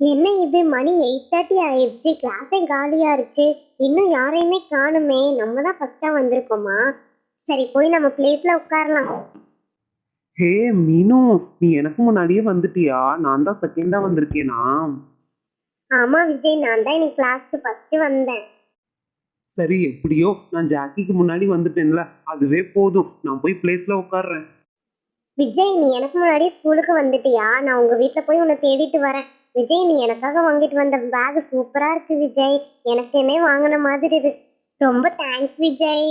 என்ன இது மணி 8:30 ஆயிடுச்சு. கிளாஸே காலியா இருக்கு. இன்னும் யாரையுமே காணுமே. நம்ம தான் ஃபர்ஸ்டா வந்திருக்கோமா? சரி போய் நம்ம பிளேஸ்ல உட்காரலாம். ஹே மீனு, நீ எனக்கு முன்னாடியே வந்துட்டியா? நான் தான் செகண்டா வந்திருக்கேனா? ஆமா விஜய், நான் தான் இன்னைக்கு கிளாஸ்க்கு ஃபர்ஸ்ட் வந்தேன். சரி, எப்படியோ நான் ஜாக்கிக்கு முன்னாடி வந்துட்டேன்ல, அதுவே போதும். நான் போய் பிளேஸ்ல உட்கார்றேன். விஜய், நீ எனக்கு முன்னாடியே ஸ்கூலுக்கு வந்துட்டியா? நான் உங்க வீட்ல போய் உன்னை தேடிட்டு வரேன். விஜய், நீ எனக்காக வாங்கிட்டு வந்த பேக் சூப்பரா இருக்கு விஜய். எனக்குமே வாங்கின மாதிரி இருக்கு. ரொம்ப தேங்க்ஸ் விஜய்.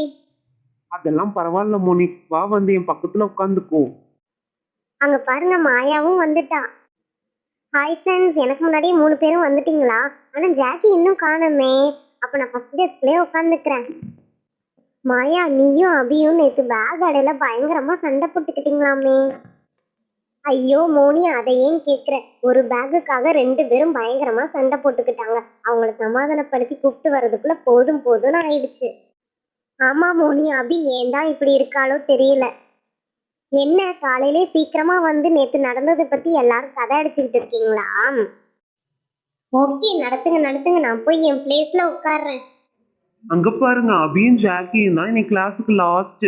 அதெல்லாம் பரவாயில்ல மோனி, வா வந்து என் பக்கத்துல உட்காந்துக்கோ. அங்க பாருங்க, மாயாவும் வந்துட்டா. ஹாய் ஃப்ரெண்ட்ஸ், எனக்கு முன்னாடியே 3 பேரும் வந்துட்டீங்களா? ஆனா ஜாக்கி இன்னும் காணுமே. அப்ப நான் ஃபர்ஸ்ட் டெஸ்க்லயே உட்காந்துக்கிறேன். மாயா, நீயும் அபியும் நேத்து பேக் அடையில பயங்கரமா சண்டை போட்டுக்கிட்டீங்களாமே. ஐயோ மோனி, அதை ஏன் கேக்குற? ஒரு பேக்குக்காக 2 பேரும் பயங்கரமா சண்டை போட்டுக்கிட்டாங்க. அவங்கள சமாதானப்படுத்தி கூப்பிட்டு வர்றதுக்குள்ள போதும் போதும்னு ஆயிடுச்சு. ஆமா மோனி, அபி ஏன் தான் இப்படி இருக்காளோ தெரியல. என்ன காலையிலே சீக்கிரமா வந்து நேத்து நடந்ததை பத்தி எல்லாரும் கதை அடிச்சுக்கிட்டு இருக்கீங்களா? ஓகே, நடத்துங்க நடத்துங்க, நான் போய் என் பிளேஸ்ல உட்கார்றேன். அங்க பாருங்க, அபியும் ஜாக்கியும் தான் இன்னைக்கு கிளாஸுக்கு லாஸ்ட்.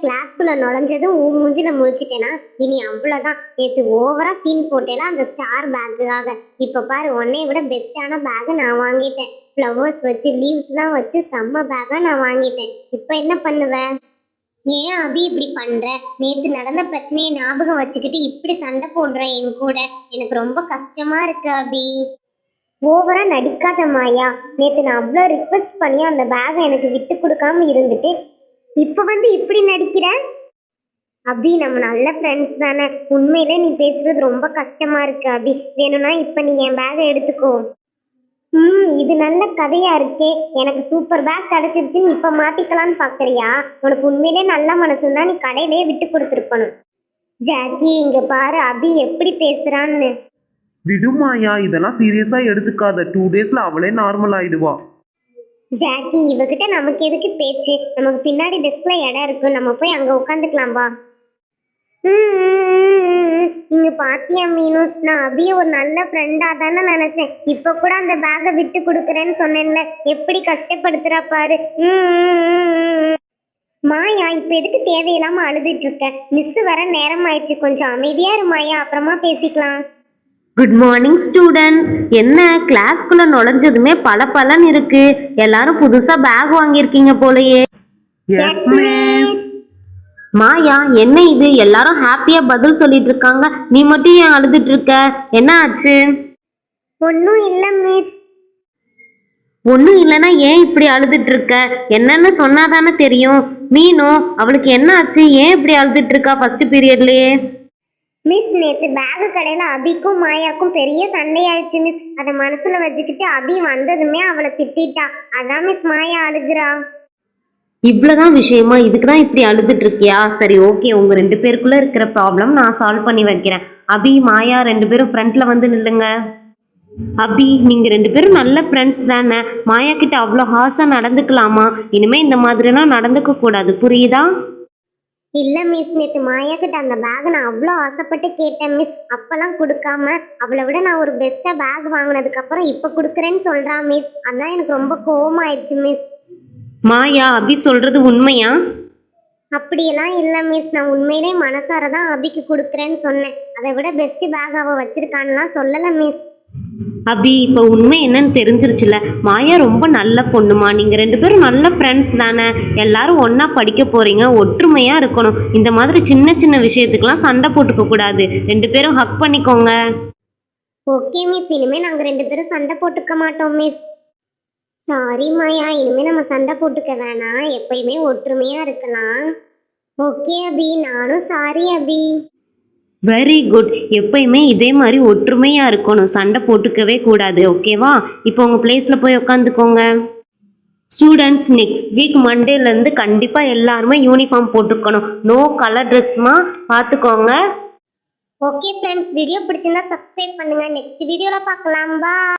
கிளாஸ்க்குள்ள நுழைஞ்சதும் மூஞ்சில முழிச்சிட்டேனா? இனி அவ்வளவுதான். நேத்து ஓவரா சீன் போட்டேனா அந்த ஸ்டார் பேக்குக்காக. இப்ப பாரு, உன்னை விட பெஸ்டான பேக் நான் வாங்கிட்டேன். ஃப்ளவர்ஸ் வச்சு லீவ்ஸ் தான் வச்சு செம்ம பேக்கா நான் வாங்கிட்டேன். இப்ப என்ன பண்ணுவேன்? ஏன் அபி இப்படி பண்ற? நேத்து நடந்த பிரச்சனையை ஞாபகம் வச்சுக்கிட்டு இப்படி சண்டை போடுற என் கூட. எனக்கு ரொம்ப கஷ்டமா இருக்கு அபி. ஓவரா நடிக்காத மாயா. நேத்து நான் அவ்வளோ ரிக்வெஸ்ட் பண்ணி அந்த பேகை எனக்கு விட்டு கொடுக்காம இருந்துட்டு இப்ப வந்து இப்படி நடிக்கிற? அபி, நம்ம நல்ல ஃப்ரெண்ட்ஸ் தானே. உண்மையிலே நீ பேசுறது ரொம்ப கஷ்டமா இருக்கு அபி. வேணும்னா இப்ப நீ என் பேகை எடுத்துக்கோ. இது நல்ல கதையா இருக்கே. எனக்கு சூப்பர் பேக் கிடைச்சிருச்சுன்னு இப்ப மாத்திக்கலான்னு பாக்குறியா? உனக்கு உண்மையிலே நல்ல மனசுன்னா நீ கடையிலே விட்டு கொடுத்துருக்கணும். ஜாக்கி, இங்க பாரு அபி எப்படி பேசுறான்னு. விடுமாயா, இதெல்லாம் சீரியஸா எடுத்துக்காத. 2 டேஸ்ல அவளே நார்மல் ஆயிடுவா. ஜாக்கி, இவகிட்ட நமக்கு எதுக்கு பேச்சு? நமக்கு பின்னாடி டெஸ்க்ல இடம் இருக்கு, நம்ம போய் அங்க உட்காந்துக்கலாம் வா. நீங்க பாத்தியா மீனு, நான் அபிய ஒரு நல்ல ஃப்ரெண்டா தானே நினைச்சேன். இப்ப கூட அந்த பேக்கை விட்டு கொடுக்குறேன்னு சொன்னேன்ல, எப்படி கஷ்டப்படுத்துறா பாரு. மாயா, இப்ப எதுக்கு தேவையில்லாம அழுதுட்டு இருக்க? மிஸ் வர நேரம் ஆயிடுச்சு, கொஞ்சம் அமைதியா இரு மாயா, அப்புறமா பேசிக்கலாம். Good morning students. என்ன கிளாஸ்க்குள்ள நுழைஞ்சதுமே பல இருக்கு. எல்லாரும் புதுசா பேக் வாங்கியிருக்கீங்க போலயே. Yes miss. மாயா, என்ன இது எல்லாரும் ஹாப்பியா பதில் சொல்லிட்டு இருக்காங்க, நீ மட்டும் ஏன் அழுதுட்டு இருக்க? என்ன ஆச்சு? ஒன்னும் இல்ல மிஸ். ஒன்னும் இல்லைன்னா ஏன் இப்படி அழுதுட்டு இருக்க? என்னன்னு சொன்னாதானே தெரியும். மீனு, அவளுக்கு என்ன ஆச்சு? ஏன் இப்படி அழுதுட்டு இருக்கா ஃபர்ஸ்ட் பீரியட்லயே? மிஸ், நேத்து பேக் கடையில அபிக்கும் மாயாக்கும் பெரிய சண்டையாயிடுச்சு மிஸ். அதை மனசுல வச்சுக்கிட்டு அபி வந்ததுமே அவளை திட்டா. அதான் மிஸ் மாயா அழுகுறா. இவ்வளவுதான் விஷயமா? இதுக்குதான் இப்படி அழுதுட்டு இருக்கியா? சரி ஓகே, உங்க 2 பேருக்குள்ள இருக்கிற ப்ராப்ளம் நான் சால்வ் பண்ணி வைக்கிறேன். அபி, மாயா 2 பேரும் ஃப்ரண்ட்ல வந்து நில்லுங்க. அபி, நீங்க 2 பேரும் நல்ல ஃப்ரெண்ட்ஸ் தானே. மாயா கிட்ட அவ்வளோ ஹார்ஷா நடந்துக்கலாமா? இனிமே இந்த மாதிரிலாம் நடந்துக்க கூடாது, புரியுதா? இல்ல மிஸ், நேத்து மாயா கிட்ட அந்த பேக் நான் அவ்வளோ ஆசைப்பட்டு கேட்டேன் மிஸ். அப்பெல்லாம் கொடுக்காம அவளை விட நான் ஒரு பெஸ்டா பேக் வாங்கினதுக்கு அப்புறம் இப்ப கொடுக்குறேன்னு சொல்றா மிஸ். அதான் எனக்கு ரொம்ப கோவமாயிடுச்சு மிஸ். மாயா, அபி சொல்றது உண்மையா? அப்படியெல்லாம் இல்ல மிஸ், நான் உண்மையிலே மனசார தான் அபிக்கு கொடுக்குறேன்னு சொன்னேன். அதை விட பெஸ்ட் பேக் அவ வச்சிருக்கான்லாம் சொல்லல மிஸ். அபி, இப்போ உண்மை என்னன்னு தெரிஞ்சிருச்சுல. மாயா ரொம்ப நல்ல பொண்ணுமா. நீங்க 2 பேரும் நல்ல ஃப்ரெண்ட்ஸ் தானே. எல்லாரும் ஒன்னா படிக்க போறீங்க, ஒற்றுமையா இருக்கணும். இந்த மாதிரி சின்ன சின்ன விஷயத்துக்கெல்லாம் சண்டை போட்டுக்க கூடாது. 2 பேரும் ஹக் பண்ணிக்கோங்க. ஓகே மிஸ், இனிமே நாங்க 2 பேரும் சண்டை போட்டுக்க மாட்டோம் மிஸ். சாரி மாயா, இனிமே நம்ம சண்டை போட்டுக்க வேணாம், எப்பயுமே ஒற்றுமையா இருக்கலாம். ஓகே அபி, நானும் சாரி அபி. Very good. எப்பயுமே இதே மாதிரி ஒற்றுமையா இருக்கணும், சண்டை போட்டுக்கவே கூடாது, ஓகேவா? இப்போ உங்க பிளேஸ்ல போய் உட்காந்துக்கோங்க. ஸ்டூடெண்ட்ஸ், நெக்ஸ்ட் வீக் மண்டேலேருந்து கண்டிப்பாக எல்லாருமே யூனிஃபார்ம் போட்டுக்கணும். நோ கலர் ட்ரெஸ்மா, பார்த்துக்கோங்க. ஓகே ஃப்ரெண்ட்ஸ், வீடியோ பிடிச்சிருந்தா சப்ஸ்கிரைப் பண்ணுங்க. நெக்ஸ்ட் வீடியோல பார்க்கலாம். பாய்.